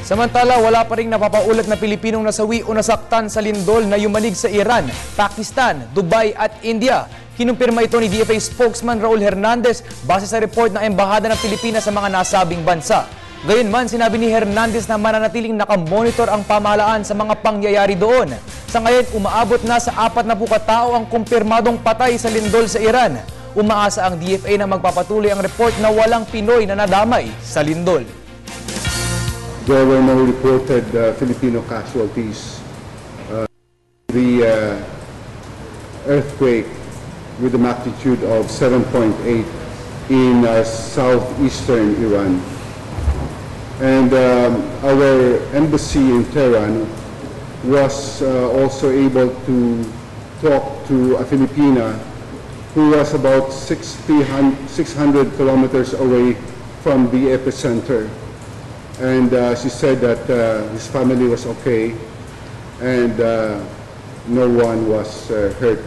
Samantala, wala pa ring napapaulat na Pilipinong nasawi o nasaktan sa lindol na yumanig sa Iran, Pakistan, Dubai at India. Kinumpirma ito ni DFA spokesman Raul Hernandez base sa report ng Embahada ng Pilipinas sa mga nasabing bansa. Gayunman, sinabi ni Hernandez na mananatiling nakamonitor ang pamahalaan sa mga pangyayari doon. Sa ngayon, umaabot na sa 40 katao ang kumpirmadong patay sa lindol sa Iran. Umaasa ang DFA na magpapatuloy ang report na walang Pinoy na nadamay sa lindol. There were no reported Filipino casualties. The earthquake with a magnitude of 7.8 in southeastern Iran. And our embassy in Tehran was also able to talk to a Filipina who was about 600 kilometers away from the epicenter. And she said that his family was okay and no one was hurt.